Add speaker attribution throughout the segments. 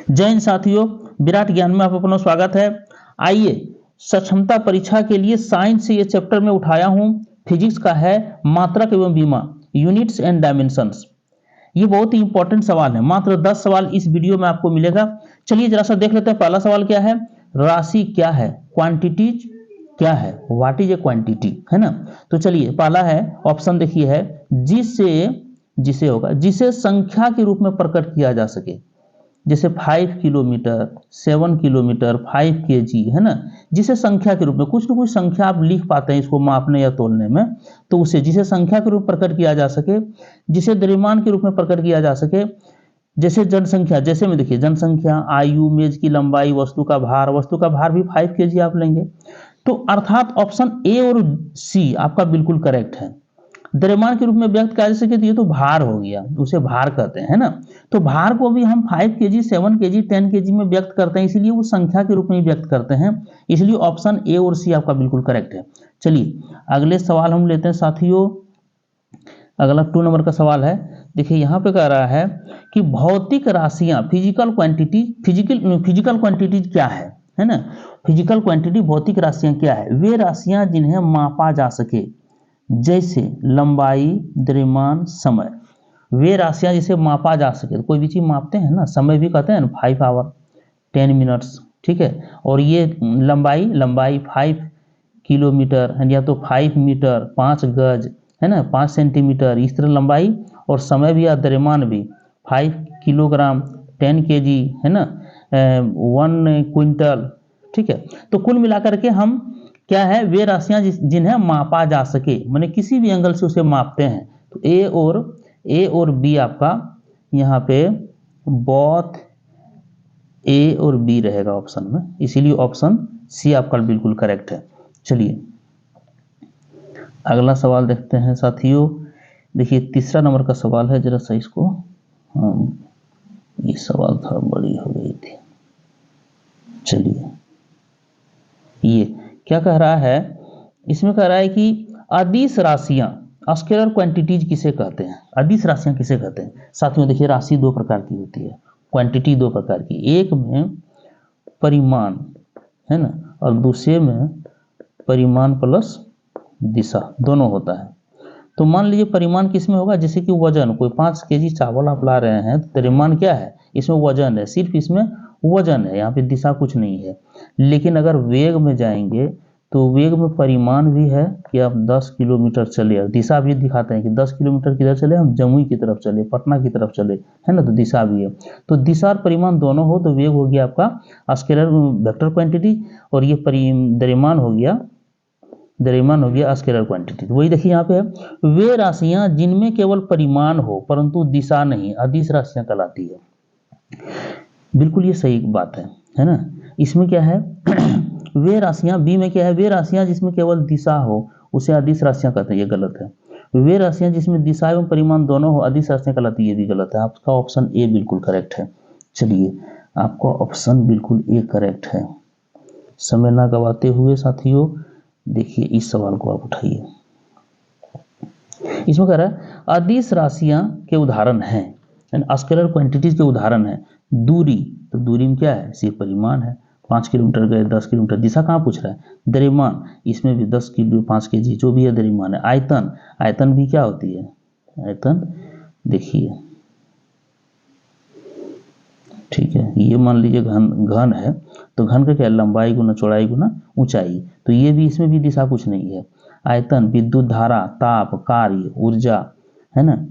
Speaker 1: जय हिंद साथियों, विराट ज्ञान में आप अपना स्वागत है। आइए सक्षमता परीक्षा के लिए साइंस से ये चैप्टर में उठाया हूं। फिजिक्स का है मात्रक एवं विमा, यूनिट्स एंड डायमेंशंस। ये बहुत ही इंपॉर्टेंट सवाल है। मात्र 10 सवाल इस वीडियो में आपको मिलेगा। चलिए जरा सा देख लेते हैं। पहला सवाल क्या है? राशि क्या है? क्वांटिटीज क्या है? व्हाट इज ए क्वांटिटी, है ना। तो चलिए पहला है ऑप्शन देखिए है जिसे संख्या के रूप में प्रकट किया जा सके। जैसे 5 किलोमीटर, 7 किलोमीटर, 5 kg, है ना। जिसे संख्या के रूप में कुछ न कुछ संख्या आप लिख पाते हैं इसको मापने या तोलने में, तो उसे जिसे संख्या के रूप में प्रकट किया जा सके, जिसे द्रव्यमान के रूप में प्रकट किया जा सके। जैसे जनसंख्या, जैसे में देखिए जनसंख्या, आयु, मेज की लंबाई, वस्तु का भार भी 5 kg आप लेंगे। तो अर्थात ऑप्शन ए और सी आपका बिल्कुल करेक्ट है। द्रव्यमान के रूप में व्यक्त किया जा सके तो ये तो भार हो गया, उसे भार कहते हैं, है ना। तो भार को भी हम 5 kg, 7 kg, 10 kg में व्यक्त करते हैं, इसलिए वो संख्या के रूप में ही व्यक्त करते हैं। इसलिए ऑप्शन ए और सी आपका बिल्कुल करेक्ट है। चलिए अगले सवाल हम लेते हैं साथियों। अगला 2 नंबर का सवाल है। देखिए यहाँ पे कह रहा है कि भौतिक राशियां, फिजिकल क्वांटिटी क्या है ना। फिजिकल क्वांटिटी, भौतिक राशियां क्या है? वे राशियां जिन्हें मापा जा सके, जैसे लंबाई, द्रव्यमान, समय। वे राशियां जिसे मापा जा सके। तो कोई भी चीज मापते हैं ना, समय भी कहते हैं ना, 5 आवर 10 मिनट्स, ठीक है। और ये लंबाई 5 किलोमीटर या तो 5 मीटर, 5 गज, है ना, 5 सेंटीमीटर, इस तरह लंबाई। और समय भी या द्रव्यमान भी 5 किलोग्राम, 10 kg, है ना, 1 क्विंटल, ठीक है। तो कुल मिलाकर के हम क्या है, वे राशियां जिन्हें मापा जा सके, माने किसी भी एंगल से उसे मापते हैं। तो ए और बी आपका यहाँ पे बोथ ए और बी रहेगा ऑप्शन में, इसीलिए ऑप्शन सी आपका बिल्कुल करेक्ट है। चलिए अगला सवाल देखते हैं साथियों। देखिए 3 नंबर का सवाल है। जरा सा इसको, ये सवाल थोड़ा बड़ी हो गई थी। चलिए ये क्या कह रहा है? इसमें कह रहा है कि अदिश राशियां, स्केलर क्वांटिटीज किसे कहते हैं? अदिश राशियां किसे कहते हैं? साथियों देखिए राशि 2 प्रकार की होती है, क्वांटिटी 2 प्रकार की। एक में परिमाण, है ना, और दूसरे में परिमाण प्लस दिशा, दोनों होता है। तो मान लीजिए परिमाण किसमें होगा? जैसे कि वजन, कोई 5 kg चावल आप ला रहे हैं, तो परिमाण क्या है? इसमें वजन है, सिर्फ इसमें वजन है, यहाँ पे दिशा कुछ नहीं है। लेकिन अगर वेग में जाएंगे तो वेग में परिमाण भी है कि आप 10 किलोमीटर चले, और दिशा भी दिखाते हैं कि 10 किलोमीटर किधर चले, हम जमुई की तरफ चले, पटना की तरफ चले, है ना, तो दिशा भी है। तो दिशा और परिमाण दोनों हो तो वेग हो गया आपका स्केलर वेक्टर क्वांटिटी, और ये द्रव्यमान हो गया स्केलर क्वांटिटी। तो वही देखिए यहाँ पे है, वे राशियां जिनमें केवल परिमाण हो परंतु दिशा नहीं, अदिश राशियां कहलाती है। बिल्कुल ये सही बात है ना। इसमें क्या है वे राशियां, बी में क्या है? वे राशियां जिसमें केवल दिशा हो उसे अदिश राशियां कहते हैं, ये गलत है। वे राशियां जिसमें दिशा एवं परिमाण दोनों हो अदिश राशियां कहलाती है, ये भी गलत है। आपका ऑप्शन ए बिल्कुल करेक्ट है। चलिए आपका ऑप्शन बिल्कुल ए करेक्ट है। समय ना गवाते हुए साथियों देखिए इस सवाल को आप उठाइए। इसमें कह रहा है अदिश राशियां के उदाहरण हैं, स्केलर क्वांटिटीज के उदाहरण है। दूरी, तो दूरी में क्या है? सिर्फ परिमाण है, 5 किलोमीटर गए, 10 किलोमीटर। दिशा कहाँ पूछ रहा है? द्रव्यमान, इसमें भी 10 किलो, 5 kg जो भी है द्रव्यमान है। आयतन भी क्या होती है? आयतन देखिए, ठीक है, ये मान लीजिए घन है, तो घन का क्या? लंबाई गुना चौड़ाई गुना ऊंचाई। तो ये भी, इसमें भी दिशा कुछ नहीं है। आयतन, विद्युत धारा, ताप, कार्य, ऊर्जा, है ना,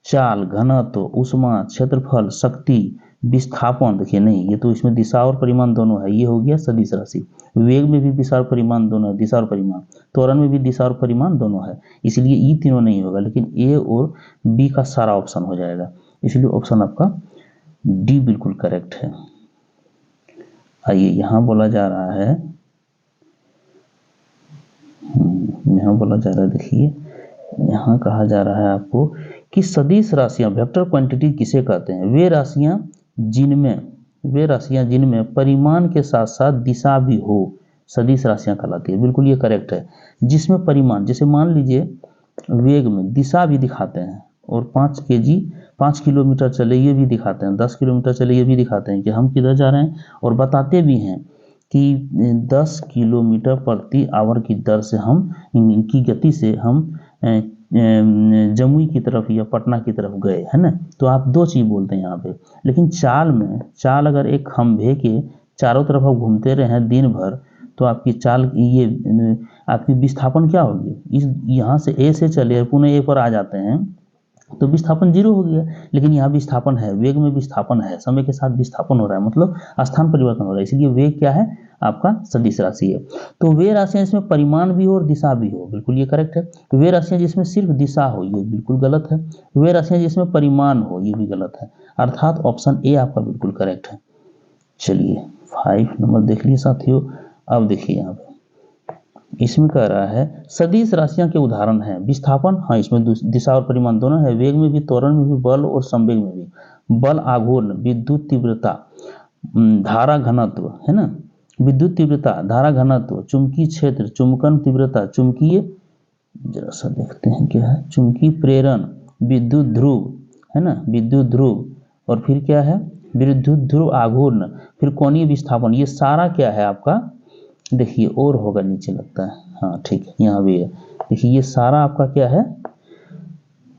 Speaker 1: चाल, घनत्व, उष्मा, क्षेत्रफल, शक्ति, विस्थापन, देखिए नहीं, ये तो इसमें दिशा और परिमाण दोनों है, ये हो गया सदिश राशि। वेग में भी दिशा और परिमाण दोनों है, दिशा और परिमाण। त्वरण में भी दिशा और परिमाण दोनों है, इसलिए ये तीनों नहीं होगा, लेकिन ए और बी का सारा ऑप्शन हो जाएगा। इसलिए ऑप्शन आपका डी बिल्कुल करेक्ट है। आइए यहां बोला जा रहा है, देखिए यहां कहा जा रहा है आपको कि सदिश राशियां, वेक्टर क्वांटिटी किसे कहते हैं? वे राशियां जिनमें परिमाण के साथ साथ दिशा भी हो सदिश राशियां कहलाती है। बिल्कुल ये करेक्ट है। जिसमें परिमाण, जैसे मान लीजिए वेग में दिशा भी दिखाते हैं, और 5 5 किलोमीटर चले ये भी दिखाते हैं, 10 किलोमीटर चले ये भी दिखाते हैं कि हम किधर जा रहे हैं, और बताते भी हैं कि 10 किलोमीटर प्रति आवर की दर से हम इनकी गति से हम जमुई की तरफ या पटना की तरफ गए, है ना। तो आप दो चीज़ बोलते हैं यहाँ पे। लेकिन चाल में, चाल अगर एक खंभे के चारों तरफ आप घूमते रहे हैं दिन भर, तो आपकी चाल ये आपकी विस्थापन क्या होगी, इस यहाँ से ए से चले पुनः ए पर आ जाते हैं तो विस्थापन जीरो हो गया। लेकिन यहाँ विस्थापन है, वेग में विस्थापन है, समय के साथ विस्थापन हो रहा है, मतलब स्थान परिवर्तन हो रहा है, इसलिए वेग क्या है आपका सदिश राशि है। तो वे राशियां जिसमें परिमाण भी हो और दिशा भी हो, बिल्कुल ये करेक्ट है। वे राशियां जिसमें सिर्फ दिशा हो, ये बिल्कुल गलत है। वे राशियां जिसमें परिमाण हो, ये भी गलत है। अर्थात ऑप्शन ए आपका बिल्कुल करेक्ट है। चलिए 5 नंबर देख लिए साथियों। अब देखिए यहाँ पे इसमें कह रहा है सदिश राशियां के उदाहरण हैं। विस्थापन, हाँ इसमें दिशा और परिमाण दोनों है। वेग में भी, त्वरण में भी, बल और संवेग में भी। बल आघूर्ण, विद्युत तीव्रता, धारा घनत्व, है ना, विद्युत तीव्रता, धारा घनत्व, चुंबकीय क्षेत्र, चुंबकन तीव्रता, चुंबकीय, जरा सा देखते हैं क्या है, चुंबकीय प्रेरण, विद्युत ध्रुव, है ना, विद्युत ध्रुव, और फिर क्या है विद्युत ध्रुव आघूर्ण, फिर कोणीय विस्थापन, ये सारा क्या है आपका, देखिए और होगा नीचे लगता है, हाँ ठीक है यहाँ भी है। देखिए ये सारा आपका क्या है,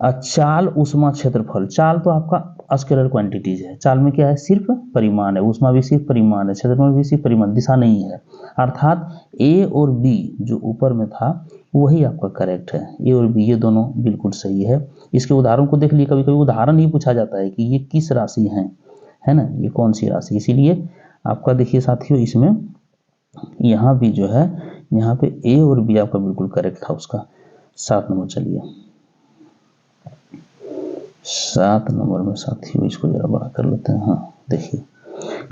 Speaker 1: चाल, उष्मा, क्षेत्रफल। चाल तो आपका स्केलर क्वांटिटीज है, चाल में क्या है सिर्फ परिमाण है, उष्मा भी सिर्फ परिमाण है, क्षेत्रफल भी सिर्फ परिमाण, दिशा नहीं है। अर्थात ए और बी जो ऊपर में था वही आपका करेक्ट है, ए और बी ये दोनों बिल्कुल सही है। इसके उदाहरण को देख लिए, कभी कभी उदाहरण ही पूछा जाता है कि ये किस राशि है ना, ये कौन सी राशि, इसीलिए आपका देखिए साथियों इसमें यहाँ भी जो है, यहाँ पे ए और बी आपका बिल्कुल करेक्ट था उसका। 7 नंबर, चलिए 7 नंबर में साथियों इसको जरा बड़ा कर लेते हैं। हाँ देखिए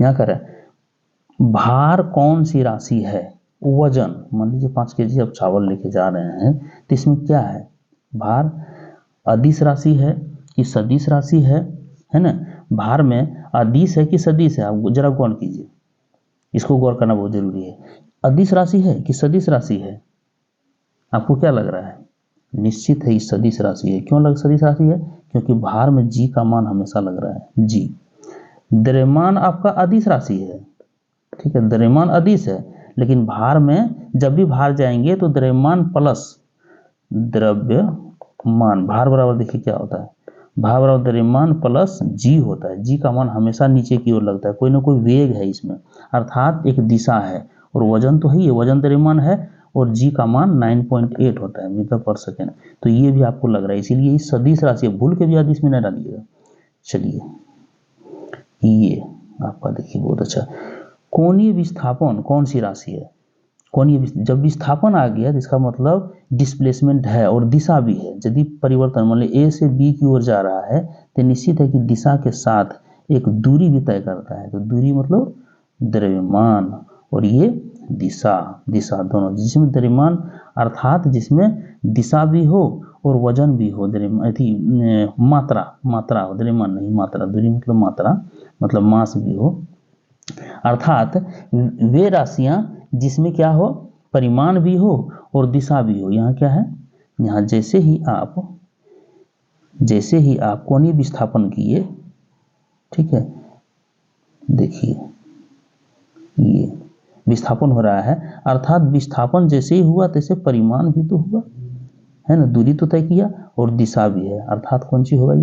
Speaker 1: यहाँ कर रहा है भार कौन सी राशि है। वजन, मान लीजिए 5 kg आप चावल लेके जा रहे हैं, तो इसमें क्या है भार, अदिश राशि है कि सदिश राशि है ना। भार में अदिश है कि सदिश है, आप जरा गौर कीजिए, इसको गौर करना बहुत जरूरी है। अदिश राशि है कि सदिश राशि है, आपको क्या लग रहा है, निश्चित है ये सदिश राशि है। क्यों लग सदिश राशि है, क्योंकि भार में जी का मान हमेशा लग रहा है, जी। द्रव्यमान आपका अदिश राशि है, ठीक है, द्रव्यमान अदिश है, लेकिन भार में जब भी भार जाएंगे तो द्रव्यमान प्लस द्रव्यमान, भार बराबर देखिए क्या होता है, भार बराबर द्रव्यमान प्लस जी होता है। जी का मान हमेशा नीचे की ओर लगता है, कोई ना कोई वेग है इसमें, अर्थात एक दिशा है, और वजन तो है, ये वजन द्रव्यमान है, और जी का मान 9.8 होता है मीटर पर सेकेंड। तो ये भी आपको लग रहा है, इसीलिए सदिश राशि भूल के भी अदिश में न डालिएगा। चलिए ये आपका देखिए बहुत अच्छा। कोणीय विस्थापन कौन सी राशि है, कोणीय, जब विस्थापन आ गया तो इसका मतलब डिस्प्लेसमेंट है और दिशा भी है। यदि परिवर्तन मान लीजिए ए से बी की ओर जा रहा है तो निश्चित है कि दिशा के साथ एक दूरी भी तय करता है। तो दूरी मतलब द्रव्यमान, और ये दिशा, दिशा दोनों, जिसमें द्रव्यमान अर्थात जिसमें दिशा भी हो और वजन भी हो, मात्रा, मात्रा हो, द्रव्यमान नहीं मात्रा, दूरी मतलब मात्रा, मतलब मास भी हो, अर्थात वे राशियां जिसमें क्या हो, परिमाण भी हो और दिशा भी हो। यहाँ क्या है, यहाँ जैसे ही आप कोणीय विस्थापन किए, ठीक है, देखिए ये विस्थापन हो रहा है, अर्थात विस्थापन जैसे ही हुआ तैसे परिमाण भी तो हुआ, है ना, दूरी तो तय किया और दिशा भी है, अर्थात कौन सी होगा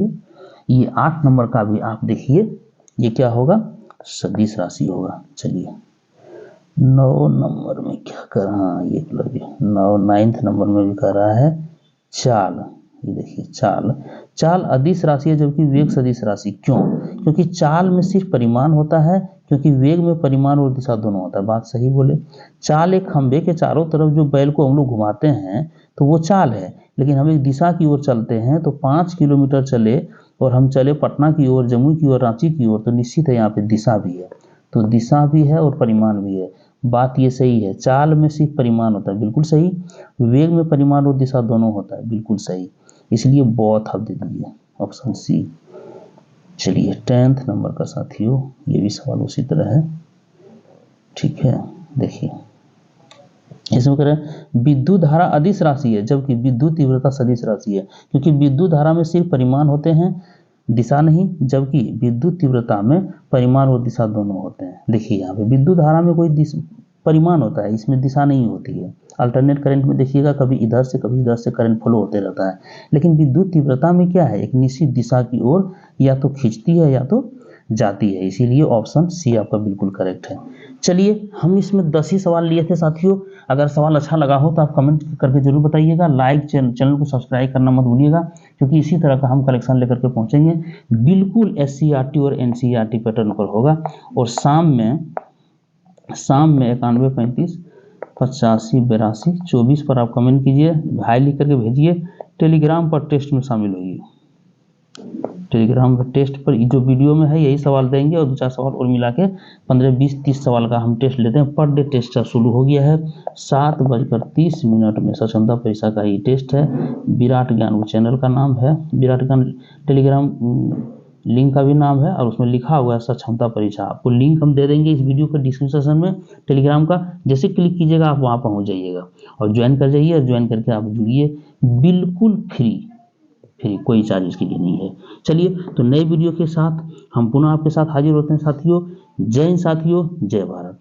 Speaker 1: ये 8 नंबर का भी आप देखिए, ये क्या होगा, सदिश राशि होगा। चलिए 9 नंबर में क्या कर रहा है, ये 9th नंबर में भी कर रहा है चाल। ये देखिए चाल, चाल अदिश राशि है जबकि वेग सदिश राशि। क्यों, क्योंकि चाल में सिर्फ परिमाण होता है, क्योंकि वेग में परिमाण और दिशा दोनों होता है। बात सही बोले, चाल एक खंबे के चारों तरफ जो बैल को हम लोग घुमाते हैं तो वो चाल है, लेकिन हम एक दिशा की ओर चलते हैं तो 5 किलोमीटर चले और हम चले पटना की ओर, जमुई की ओर, रांची की ओर, तो निश्चित है यहाँ पे दिशा भी है। तो दिशा भी है और परिमाण भी है, बात ये सही है। चाल में सिर्फ परिमाण होता है, बिल्कुल सही। वेग में परिमाण और दिशा दोनों होता है, बिल्कुल सही। इसलिए बहुत आप दे दीजिए ऑप्शन सी। चलिए 10th नंबर का साथियों, ये भी सवाल उसी तरह है, ठीक है। देखिए इसमें कह रहे हैं विद्युत धारा अदिश राशि है जबकि विद्युत तीव्रता सदिश राशि है, क्योंकि विद्युत धारा में सिर्फ परिमाण होते हैं, दिशा नहीं, जबकि विद्युत तीव्रता में परिमाण और दिशा दोनों होते हैं। देखिए यहाँ पे विद्युत धारा में कोई परिमाण होता है, इसमें दिशा नहीं होती है। अल्टरनेट करंट में देखिएगा कभी इधर से कभी इधर से करंट फ्लो होते रहता है, लेकिन विद्युत तीव्रता में क्या है, एक निश्चित दिशा की ओर या तो खींचती है या तो जाती है, इसीलिए ऑप्शन सी आपका बिल्कुल करेक्ट है। चलिए हम इसमें 10 ही सवाल लिए थे साथियों। अगर सवाल अच्छा लगा हो तो आप कमेंट करके जरूर बताइएगा। लाइक चैनल को सब्सक्राइब करना मत भूलिएगा, क्योंकि इसी तरह का हम कलेक्शन लेकर के पहुंचेंगे। बिल्कुल SCERT और NCERT पैटर्न पर होगा। और शाम में 91 35 85 82 24 पर आप कमेंट कीजिए, हाई लिख करके भेजिए। टेलीग्राम पर टेस्ट में शामिल होइए। टेलीग्राम पर टेस्ट पर जो वीडियो में है यही सवाल देंगे और 2-4 सवाल और मिला के 15 20 30 सवाल का हम टेस्ट लेते हैं। पर डे टेस्ट शुरू हो गया है 7:30 में। स्वच्छंदा परीक्षा का ही टेस्ट है। विराट ज्ञान वो चैनल का नाम है, विराट ज्ञान टेलीग्राम लिंक का भी नाम है, और उसमें लिखा हुआ है स्वच्छंदा परीक्षा। आपको लिंक हम दे देंगे इस वीडियो के डिस्क्रिप्शन में टेलीग्राम का। जैसे क्लिक कीजिएगा आप वहाँ पहुँच जाइएगा और ज्वाइन कर जाइए। ज्वाइन करके आप जुड़िए, बिल्कुल फ्री, कोई चार्ज इसके लिए नहीं है। चलिए तो नए वीडियो के साथ हम पुनः आपके साथ हाजिर होते हैं साथियों। जय हिंद साथियों, जय भारत।